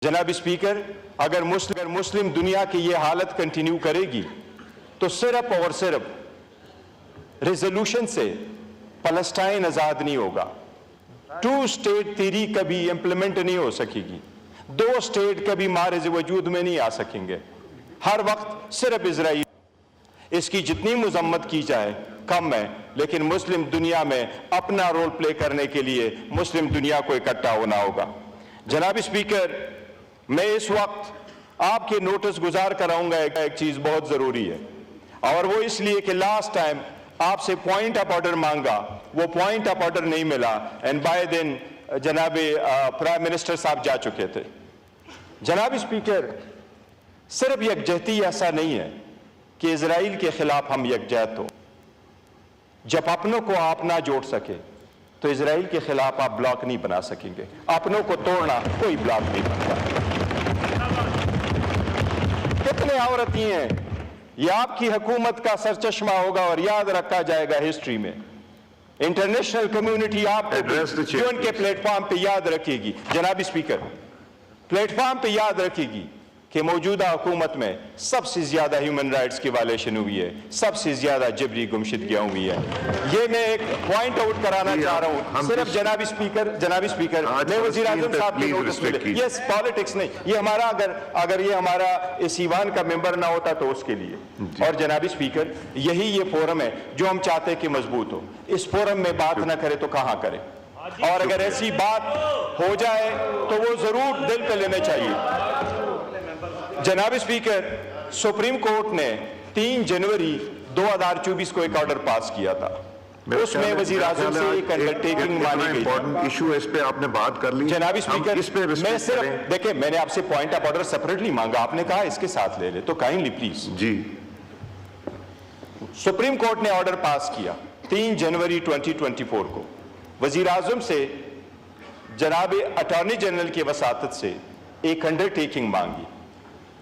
जनाब स्पीकर, अगर मुस्लिम दुनिया की ये हालत कंटिन्यू करेगी तो सिर्फ और सिर्फ रेजोल्यूशन से फलस्तीन आज़ाद नहीं होगा। 2 स्टेट थ्योरी कभी इंप्लीमेंट नहीं हो सकेगी। 2 स्टेट कभी मारिज वजूद में नहीं आ सकेंगे। हर वक्त सिर्फ इजराइल। इसकी जितनी मजम्मत की जाए कम है, लेकिन मुस्लिम दुनिया में अपना रोल प्ले करने के लिए मुस्लिम दुनिया को इकट्ठा होना होगा। जनाब स्पीकर, मैं इस वक्त आपके नोटिस गुजार कराऊंगा एक चीज बहुत जरूरी है, और वो इसलिए कि लास्ट टाइम आपसे पॉइंट ऑफ ऑर्डर मांगा, वो पॉइंट ऑफ ऑर्डर नहीं मिला, एंड बाय देन जनाब प्राइम मिनिस्टर साहब जा चुके थे। जनाब स्पीकर, सिर्फ यकजहती ऐसा नहीं है कि इजराइल के खिलाफ हम यकजहत हो। जब अपनों को आप ना जोड़ सके तो इजराइल के खिलाफ आप ब्लॉक नहीं बना सकेंगे। अपनों को तोड़ना कोई ब्लॉक नहीं बनता। कितने औरती हैं, ये आपकी हुकूमत का सरचश्मा होगा और याद रखा जाएगा हिस्ट्री में। इंटरनेशनल कम्युनिटी आपको यूएन के प्लेटफॉर्म पे याद रखेगी। जनाब स्पीकर, प्लेटफॉर्म पे याद रखेगी कि मौजूदा हुकूमत में सबसे ज्यादा ह्यूमन राइट्स की वायलेशन हुई है, सबसे ज्यादा जबरी गुमशुदगियां हुई है। ये मैं एक पॉइंट आउट कराना चाह रहा हूं। सिर्फ जनाब स्पीकर मैं वजीर आजम साहब के नोटिस मिले, ये पॉलिटिक्स नहीं, ये हमारा अगर ये हमारा इस ईवान का मेंबर ना होता तो उसके लिए। और जनाब स्पीकर, यही ये फोरम है जो हम चाहते हैं कि मजबूत हो। इस फोरम में बात ना करे तो कहां करे, और अगर ऐसी बात हो जाए तो वो जरूर दिल पे लेने चाहिए। जनाब स्पीकर, सुप्रीम कोर्ट ने 3 जनवरी 2024 को एक ऑर्डर पास किया था। उसमें वजीर आजम से एक अंडरटेकिंग मानी गई। इंपॉर्टेंट इशू है, इस पे आपने बात कर ली। जनाब स्पीकर, मैं सिर्फ देखिए, मैंने आपसे पॉइंट ऑफ ऑर्डर सेपरेटली मांगा, आपने कहा इसके साथ ले ले, तो काइंडली प्लीज जी। सुप्रीम कोर्ट ने ऑर्डर पास किया 3 जनवरी 2024 को। वजीर आजम से जनाब अटॉर्नी जनरल की वसातत से एक अंडरटेकिंग मांगी।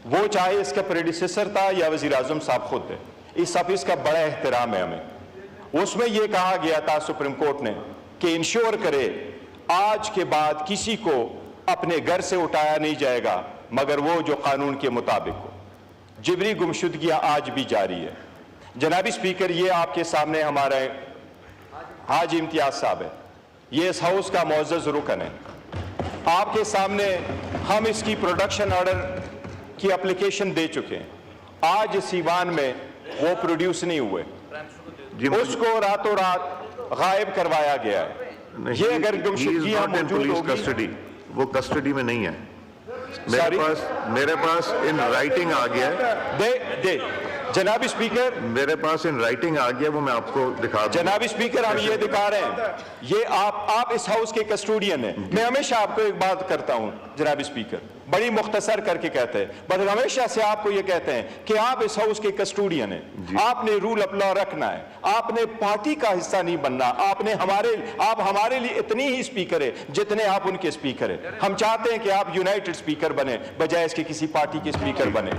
वो चाहे इसका प्रेडिसेसर था या वजीर आजम साहब खुद है, इस ऑफिस का बड़ा एहतराम है हमें। उसमें यह कहा गया था सुप्रीम कोर्ट ने कि इंश्योर करे आज के बाद किसी को अपने घर से उठाया नहीं जाएगा मगर वो जो कानून के मुताबिक हो। जिबरी गुमशुदगियां आज भी जारी है। जनाबी स्पीकर, ये आपके सामने हमारे हाजी इम्तियाज साहब है, ये इस हाउस का मुअज़्ज़ज़ रुकन है। आपके सामने हम इसकी प्रोडक्शन ऑर्डर की एप्लीकेशन दे चुके हैं। आज इस ईवान में वो प्रोड्यूस नहीं हुए, उसको रातों रात गायब करवाया गया है। ये अगर गुमशुदगियां मौजूद होगी, वो कस्टडी में नहीं है। मेरे पास इन राइटिंग आ गया है। जनाब स्पीकर, मेरे पास इन राइटिंग आ गया, वो मैं आपको दिखा दूं। जनाब स्पीकर, हम ये दिखा रहे हैं, ये आप इस हाउस के कस्टोडियन हैं। मैं हमेशा आपको एक बात करता हूं जनाब स्पीकर, बड़ी मुख्तसर करके कहते हैं, बट हमेशा से आपको ये कहते हैं कि आप इस हाउस के कस्टोडियन हैं। आपने रूल ऑफ लॉ रखना है, आपने पार्टी का हिस्सा नहीं बनना। आप हमारे लिए इतनी ही स्पीकर है जितने आप उनके स्पीकर है। हम चाहते हैं कि आप यूनाइटेड स्पीकर बने बजाय इसके किसी पार्टी के स्पीकर बने।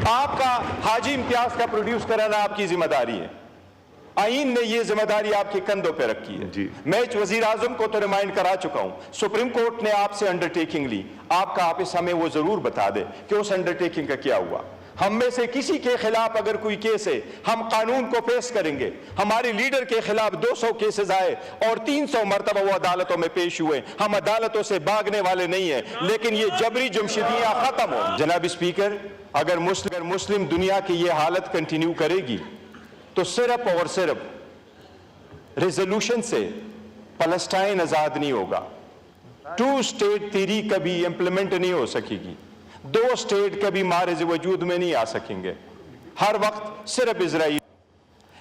आपका हाजी इम्तियाज का प्रोड्यूस कराना आपकी जिम्मेदारी है। आईन ने यह जिम्मेदारी आपके कंधों पे रखी है। मैं वजीर आजम को तो रिमाइंड करा चुका हूं, सुप्रीम कोर्ट ने आपसे अंडरटेकिंग ली। आपका ऑफिस हमें वो जरूर बता दे कि उस अंडरटेकिंग का क्या हुआ। हम में से किसी के खिलाफ अगर कोई केस है, हम कानून को पेश करेंगे। हमारे लीडर के खिलाफ 200 केसेस आए और 300 मरतबा वो अदालतों में पेश हुए। हम अदालतों से भागने वाले नहीं है, लेकिन ये जबरी जुमशुदगियां खत्म हो। जनाब स्पीकर, अगर मुस्लिम दुनिया की ये हालत कंटिन्यू करेगी तो सिर्फ और सिर्फ रेजोल्यूशन से फलस्तीन आजाद नहीं होगा। 2 स्टेट थ्योरी कभी इंप्लीमेंट नहीं हो सकेगी। 2 स्टेट कभी मारिज वजूद में नहीं आ सकेंगे। हर वक्त सिर्फ इजराइल।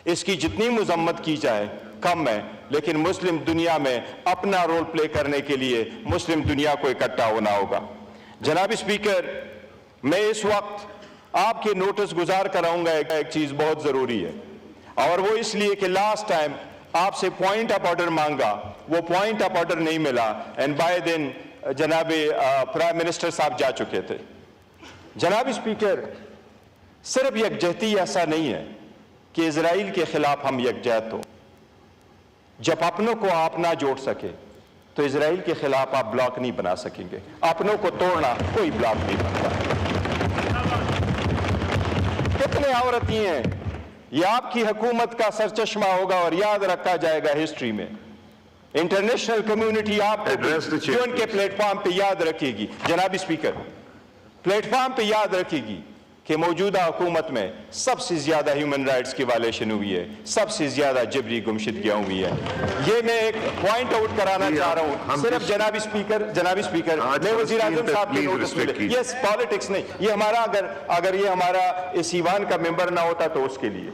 इसकी जितनी मजम्मत की जाए कम है, लेकिन मुस्लिम दुनिया में अपना रोल प्ले करने के लिए मुस्लिम दुनिया को इकट्ठा होना होगा। जनाब स्पीकर, मैं इस वक्त आपके नोटिस गुजार कराऊंगा एक चीज बहुत जरूरी है, और वो इसलिए कि लास्ट टाइम आपसे पॉइंट ऑफ ऑर्डर मांगा, वो पॉइंट ऑफ ऑर्डर नहीं मिला, एंड बाय देन जनाब प्राइम मिनिस्टर साहब जा चुके थे। जनाब स्पीकर, सिर्फ यकजहती ऐसा नहीं है कि इजराइल के खिलाफ हम यकजहत हो। जब अपनों को आप ना जोड़ सके تو اسرائیل کے خلاف آپ بلاک نہیں بنا سکیں گے. اپنوں کو توڑنا کوئی بلاک نہیں بنتا. کتنے عورتی ہیں یہ آپ کی حکومت کا سرچشمہ ہوگا اور یاد رکھا جائے گا ہسٹری میں. انٹرنیشنل کمیونٹی آپ کو جو ان کے پلیٹ فارم پہ یاد رکھے گی. جناب اسپیکر, پلیٹ فارم پہ یاد رکھے گی کہ موجودہ حکومت میں سب سے زیادہ ہیومن رائٹس کی وائلیشن ہوئی ہے, سب سے زیادہ جبری گمشدگیاں ہوئی ہیں. یہ میں ایک پوائنٹ آؤٹ کرانا چاہ رہا ہوں صرف. جناب اسپیکر میں وزیر اعظم صاحب کے نوٹس میں یہ پالیٹکس نہیں, یہ ہمارا اگر یہ ہمارا اس ایوان کا ممبر نہ ہوتا تو اس کے لیے.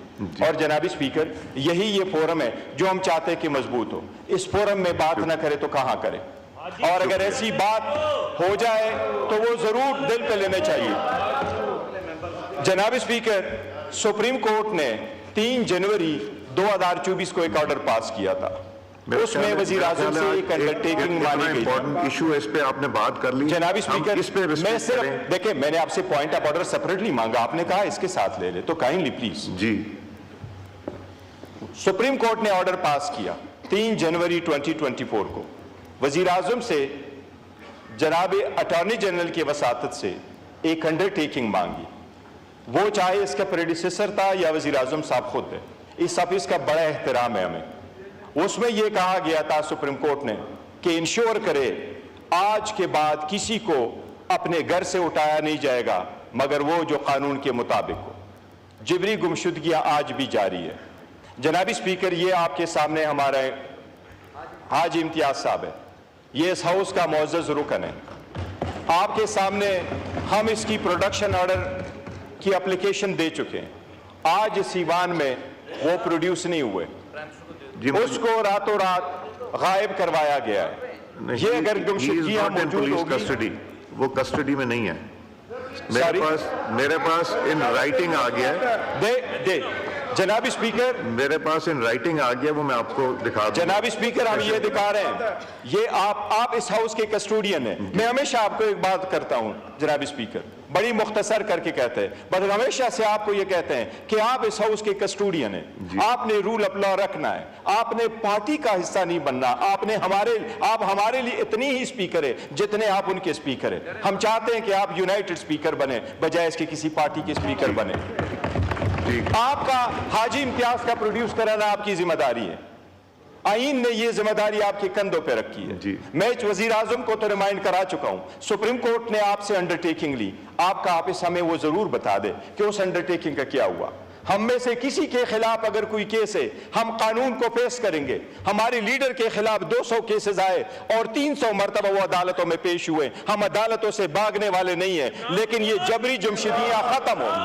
اور جناب اسپیکر, یہی یہ فورم ہے جو ہم چاہتے ہیں کہ مضبوط ہو. اس فورم میں بات نہ کرے تو کہاں کرے, اور اگر ایسی بات ہو جائے تو وہ ضرور دل پہ لینے چاہیے. جناب اسپیکر, سپریم کورٹ نے 3 جنوری 2024 کو ایک آرڈر پاس کیا تھا. اس میں وزیر اعظم سے ایک انڈرٹیکنگ مانی گئی. ایشو اس پہ آپ نے بات کر لی. جناب اسپیکر, میں صرف دیکھیں, میں نے آپ سے پوائنٹ آف آرڈر سپریٹلی مانگا, آپ نے کہا اس کے ساتھ لے لے, تو کائنڈلی پلیز. جی, سپریم کورٹ نے آرڈر پاس کیا 3 جنوری 2024 کو. وزیر اعظم سے جناب اٹارنی جنرل کی وساطت سے ایک انڈرٹیکنگ مانگی. وہ چاہے اس کا پریڈیسیسر تھا یا وزیر اعظم صاحب خود ہے, اس آفس کا بڑا احترام ہے ہمیں. اس میں یہ کہا گیا تھا سپریم کورٹ نے کہ انشور کرے آج کے بعد کسی کو اپنے گھر سے اٹھایا نہیں جائے گا مگر وہ جو قانون کے مطابق ہو. جبری گمشدگیاں آج بھی جاری ہے. جناب اسپیکر, یہ آپ کے سامنے ہمارے حاجی امتیاز صاحب ہے, یہ اس ہاؤس کا معزز رکن ہے. آپ کے سامنے ہم اس کی پروڈکشن آرڈر کی اپلیکیشن دے چکے ہیں. آج اس ایوان میں وہ پروڈیوس نہیں ہوئے, اس کو راتوں رات غائب کروایا گیا ہے. یہ اگر گمشدگیاں موجود ہوگی, وہ کسٹڈی میں نہیں ہے. میرے پاس ان رائٹنگ آ گیا ہے. جناب اسپیکر, میرے پاس ان رائٹنگ آ گیا, وہ میں آپ کو دکھا دوں. جناب اسپیکر, ہم یہ دکھا رہے ہیں, یہ آپ اس ہاؤس کے کسٹوڈین ہیں. میں ہمیشہ آپ کو ایک بات کرتا ہوں جناب اسپیکر, بڑی مختصر کر کے کہتے ہیں, بس ہمیشہ سے آپ کو یہ کہتے ہیں کہ آپ اس ہاؤس کے کسٹوڈین ہیں. آپ نے رول آف لا رکھنا ہے, آپ نے پارٹی کا حصہ نہیں بننا. آپ ہمارے لیے اتنی ہی اسپیکر ہے جتنے آپ ان کے اسپیکر ہیں. ہم چاہتے ہیں کہ آپ یونائٹڈ اسپیکر بنے بجائے اس کے کسی پارٹی کے اسپیکر بنے. آپ کا حاجی امتیاز کا پروڈیوس کرانا آپ کی ذمہ داری ہے. آئین نے یہ ذمہ داری آپ کے کندھوں پہ رکھی ہے. میں وزیر اعظم کو تو ریمائنڈ کرا چکا ہوں. سپریم کورٹ نے آپ سے انڈرٹیکنگ لی, آپ کا آفس ہمیں وہ ضرور بتا دے کہ اس انڈرٹیکنگ کا کیا ہوا. ہم میں سے کسی کے خلاف اگر کوئی کیس ہے, ہم قانون کو پیش کریں گے. ہمارے لیڈر کے خلاف 200 کیسز آئے اور 300 مرتبہ وہ عدالتوں میں پیش ہوئے. ہم عدالتوں سے بھاگنے والے نہیں ہیں, لیکن یہ جبری جمشیدیاں ختم ہوں.